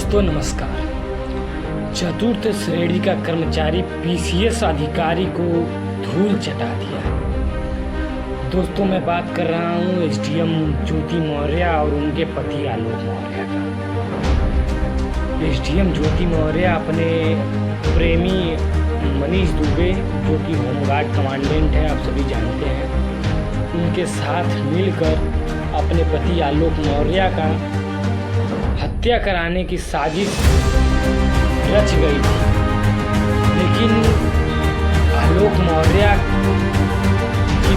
दोस्तों नमस्कार। चतुर्थ श्रेणी का कर्मचारी पीसीएस अधिकारी को धूल चटा दिया। दोस्तों मैं बात कर रहा हूँ एसडीएम ज्योति मौर्य और उनके पति आलोक मौर्य का। एसडीएम ज्योति मौर्य अपने प्रेमी मनीष दुबे जो कि होमगार्ड कमांडेंट है, आप सभी जानते हैं, उनके साथ मिलकर अपने पति आलोक मौर्य का हत्या कराने की साजिश रच गई थी। लेकिन आलोक मौर्य की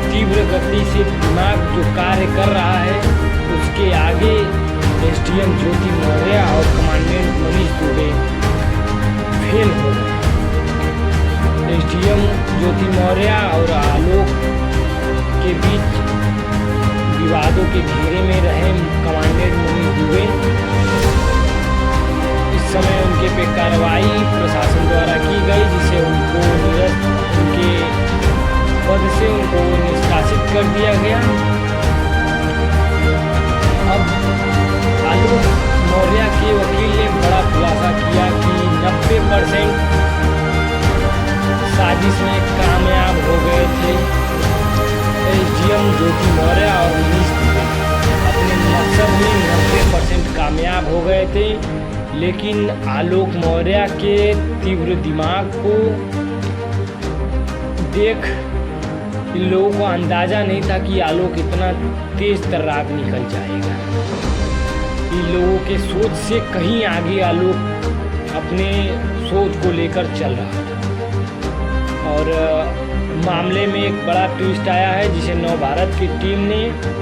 तीव्र गति से दिमाग जो कार्य कर रहा है उसके आगे एसडीएम ज्योति मौर्य और कमांडेंट मनीष दुबे फेल हो गए। एसडीएम ज्योति मौर्य और आलोक के बीच विवादों के घेरे में रहे कमांडेंट मनीष दुबे इस समय उनके पे कार्रवाई प्रशासन द्वारा की गई, जिसे उनको उनके पद से उनको निष्कासित कर दिया गया। अब आलोक मौर्य के वकील ने बड़ा खुलासा किया कि 90% साजिश में कामयाब हो गए थे। एसडीएम ज्योति मौर्य और मनीष दुबे अपने मकसद में 90% कामयाब हो गए थे, लेकिन आलोक मौर्य के तीव्र दिमाग को देख इन लोगों को अंदाजा नहीं था कि आलोक इतना तेज तर्राक निकल जाएगा। इन लोगों के सोच से कहीं आगे आलोक अपने सोच को लेकर चल रहा था और मामले में एक बड़ा ट्विस्ट आया है जिसे नव भारत की टीम ने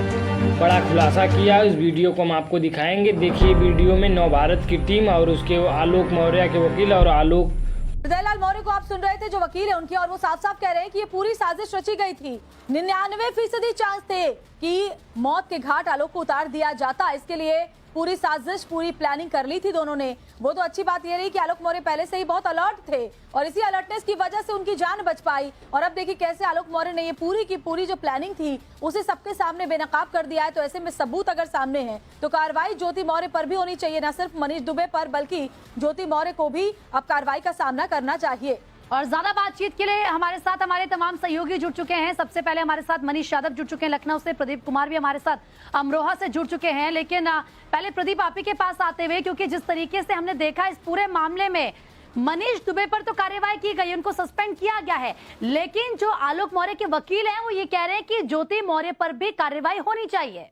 बड़ा खुलासा किया। इस वीडियो को हम आपको दिखाएंगे। देखिए वीडियो में नव भारत की टीम और उसके आलोक मौर्य के वकील और आलोक हृदयलाल मौर्य को आप सुन रहे थे, जो वकील है उनके, और वो साफ साफ कह रहे हैं कि ये पूरी साजिश रची गई थी। 99% चांस थे कि मौत के घाट आलोक को उतार दिया जाता। इसके लिए पूरी साजिश, पूरी प्लानिंग कर ली थी दोनों ने। वो तो अच्छी बात ये रही कि आलोक मौर्य पहले से ही बहुत अलर्ट थे और इसी अलर्टनेस की वजह से उनकी जान बच पाई। और अब देखिए कैसे आलोक मौर्य ने ये पूरी की पूरी जो प्लानिंग थी उसे सबके सामने बेनकाब कर दिया है। तो ऐसे में सबूत अगर सामने है तो कार्रवाई ज्योति मौर्य पर भी होनी चाहिए, न सिर्फ मनीष दुबे पर बल्कि ज्योति मौर्य को भी अब कार्रवाई का सामना करना चाहिए। और ज्यादा बातचीत के लिए हमारे साथ हमारे तमाम सहयोगी जुड़ चुके हैं। सबसे पहले हमारे साथ मनीष यादव जुड़ चुके हैं लखनऊ से, प्रदीप कुमार भी हमारे साथ अमरोहा से जुड़ चुके हैं। लेकिन पहले प्रदीप आप ही के पास आते हुए, क्योंकि जिस तरीके से हमने देखा इस पूरे मामले में मनीष दुबे पर तो कार्रवाई की गई, उनको सस्पेंड किया गया है, लेकिन जो आलोक मौर्य के वकील हैं वो ये कह रहे हैं कि ज्योति मौर्य पर भी कार्रवाई होनी चाहिए।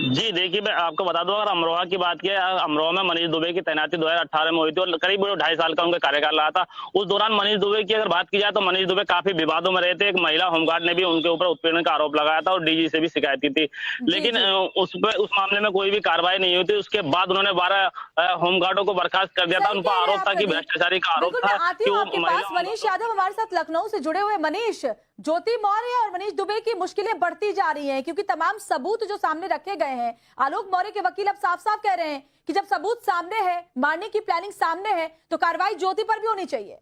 जी देखिए, मैं आपको बता दूं, अगर अमरोहा की बात की, अमरोहा में मनीष दुबे की तैनाती 2018 में हुई थी और करीब 2.5 साल का उनका कार्यकाल रहा था। उस दौरान मनीष दुबे की अगर बात की जाए तो मनीष दुबे काफी विवादों में रहे थे। एक महिला होमगार्ड ने भी उनके ऊपर उत्पीड़न का आरोप लगाया था और डीजी से भी शिकायत की थी, लेकिन उस मामले में कोई भी कार्रवाई नहीं हुई थी। उसके बाद उन्होंने 12 होमगार्डों को बर्खास्त कर दिया था। उन पर आरोप था कि भ्रष्टाचारी का आरोप था कि वो मनीष यादव हमारे साथ लखनऊ से जुड़े हुए। मनीष, ज्योति मौर्य और मनीष दुबे की मुश्किलें बढ़ती जा रही हैं क्योंकि तमाम सबूत जो सामने रखे गए हैं। आलोक मौर्य के वकील अब साफ साफ कह रहे हैं कि जब सबूत सामने है, मारने की प्लानिंग सामने है, तो कार्रवाई ज्योति पर भी होनी चाहिए।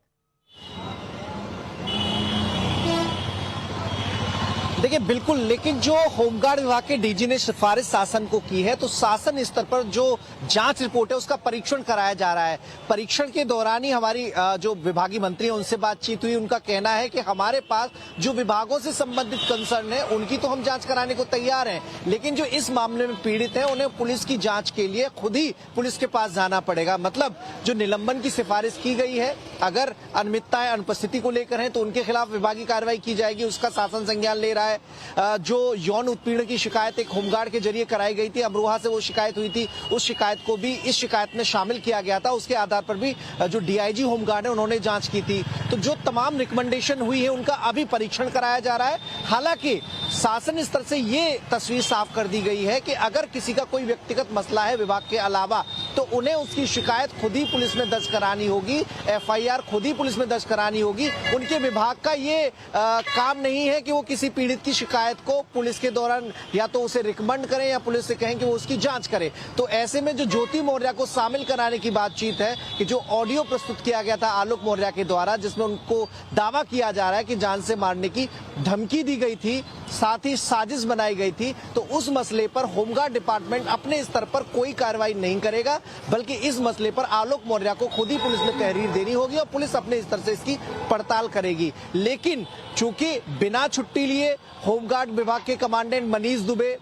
देखिए बिल्कुल, लेकिन जो होमगार्ड विभाग के डीजी ने सिफारिश शासन को की है तो शासन स्तर पर जो जांच रिपोर्ट है उसका परीक्षण कराया जा रहा है। परीक्षण के दौरान ही हमारी जो विभागीय मंत्री है उनसे बातचीत हुई। उनका कहना है कि हमारे पास जो विभागों से संबंधित कंसर्न है उनकी तो हम जांच कराने को तैयार हैं, लेकिन जो इस मामले में पीड़ित है उन्हें पुलिस की जांच के लिए खुद ही पुलिस के पास जाना पड़ेगा। मतलब जो निलंबन की सिफारिश की गई है, अगर अनियमितताएं अनुपस्थिति को लेकर है तो उनके खिलाफ विभागीय कार्रवाई की जाएगी, उसका शासन संज्ञान ले रहा है। जो यौन उत्पीड़न की शिकायत एक होमगार्ड के जरिए कराई गई थी, अमरोहा से वो शिकायत हुई थी, उस शिकायत को भी इस शिकायत में शामिल किया गया था। उसके आधार पर भी जो डीआईजी होमगार्ड है उन्होंने जांच की थी। तो जो तमाम रिकमेंडेशन हुई है उनका अभी परीक्षण कराया जा रहा है। हालांकि शासन स्तर से ये तस्वीर साफ कर दी गई है कि अगर किसी का कोई व्यक्तिगत मसला है विभाग के अलावा तो उन्हें उसकी शिकायत खुद ही पुलिस में दर्ज करानी होगी, एफआईआर खुद ही पुलिस में दर्ज करानी होगी। उनके विभाग का ये काम नहीं है कि वो किसी पीड़ित की शिकायत को पुलिस के दौरान या तो उसे रिकमेंड करें या पुलिस से कहें कि वो उसकी जांच करे। तो ऐसे में जो ज्योति मौर्य को शामिल कराने की बातचीत है कि जो ऑडियो प्रस्तुत किया गया था आलोक मौर्य के द्वारा, जिसमें उनको दावा किया जा रहा है कि जान से मारने की धमकी दी गई थी, साथ ही साजिश बनाई गई थी, तो उस मसले पर होमगार्ड डिपार्टमेंट अपने स्तर पर कोई कार्रवाई नहीं करेगा, बल्कि इस मसले पर आलोक मौर्य को खुद ही पुलिस में तहरीर देनी होगी और पुलिस अपने स्तर से इसकी पड़ताल करेगी। लेकिन चूंकि बिना छुट्टी लिए होमगार्ड विभाग के कमांडेंट मनीष दुबे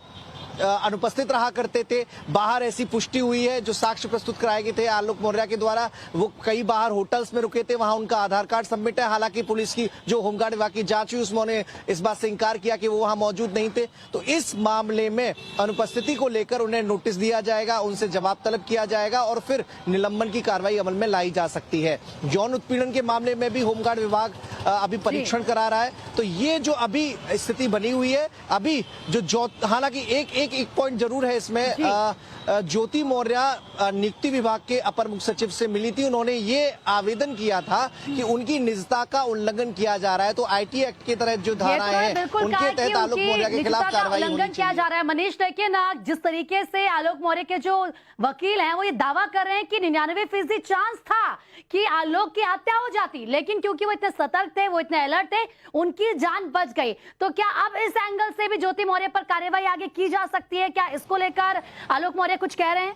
अनुपस्थित रहा करते थे, बाहर ऐसी पुष्टि हुई है, जो साक्ष्य प्रस्तुत कराए गए थे आलोक मौर्य के द्वारा, वो कई बाहर होटल्स में रुके थे, वहां उनका आधार कार्ड सबमिट है। हालांकि पुलिस की जो होमगार्ड विभाग की जांच हुई उसमें उन्होंने इस बात से इंकार किया कि वो वहां मौजूद नहीं थे। तो इस मामले में अनुपस्थिति को लेकर उन्हें नोटिस दिया जाएगा, उनसे जवाब तलब किया जाएगा और फिर निलंबन की कार्रवाई अमल में लाई जा सकती है। यौन उत्पीड़न के मामले में भी होमगार्ड विभाग अभी परीक्षण करा रहा है। तो ये जो अभी स्थिति बनी हुई है, अभी जो हालांकि एक पॉइंट जरूर है इसमें, ज्योति मौर्य नियुक्ति विभाग के अपर मुख्य सचिव से मिली थी, उन्होंने ये आवेदन किया था कि उनकी निजता का उल्लंघन किया जा रहा है, तो आईटी एक्ट के तहत जो धाराएं हैं उनके तहत आलोक मौर्य के खिलाफ कार्रवाई होनी किया जा रहा है। मनीष, देखिए ना, जिस तरीके से आलोक मौर्य के जो वकील हैं वो ये दावा कर रहे हैं कि 99% चांस था कि आलोक की हत्या हो जाती, लेकिन क्योंकि वो इतने सतर्क थे, वो इतने अलर्ट थे, उनकी जान बच गई। तो क्या अब इस एंगल से भी ज्योति मौर्य पर कार्रवाई आगे की जा सकती है? क्या इसको लेकर आलोक मौर्य कुछ कह रहे हैं?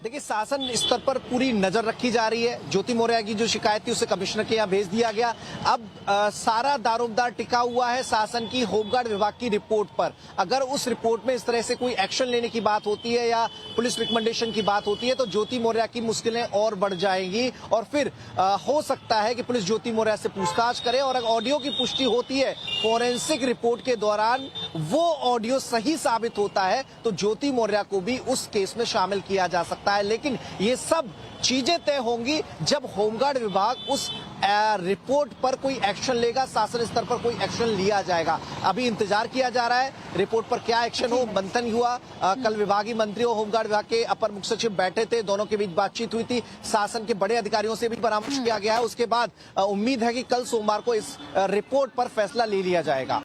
देखिए, शासन स्तर पर पूरी नजर रखी जा रही है। ज्योति मौर्य की जो शिकायत थी उसे कमिश्नर के यहाँ भेज दिया गया। अब सारा दारोमदार टिका हुआ है शासन की होमगार्ड विभाग की रिपोर्ट पर। अगर उस रिपोर्ट में इस तरह से कोई एक्शन लेने की बात होती है या पुलिस रिकमेंडेशन की बात होती है तो ज्योति मौर्य की मुश्किलें और बढ़ जाएंगी और फिर हो सकता है कि पुलिस ज्योति मौर्य से पूछताछ करे और अगर ऑडियो की पुष्टि होती है फोरेंसिक रिपोर्ट के दौरान, वो ऑडियो सही साबित होता है तो ज्योति मौर्य को भी उस केस में शामिल किया जा सकता है। लेकिन ये सब चीजें तय होंगी जब होमगार्ड विभाग उस रिपोर्ट पर कोई एक्शन लेगा, शासन स्तर पर कोई एक्शन लिया जाएगा। अभी इंतजार किया जा रहा है रिपोर्ट पर क्या एक्शन हो। मंथन हुआ, कल विभागीय मंत्री और होमगार्ड विभाग के अपर मुख्य सचिव बैठे थे, दोनों के बीच बातचीत हुई थी, शासन के बड़े अधिकारियों से भी परामर्श किया गया है। उसके बाद उम्मीद है कि कल सोमवार को इस रिपोर्ट पर फैसला ले लिया जाएगा।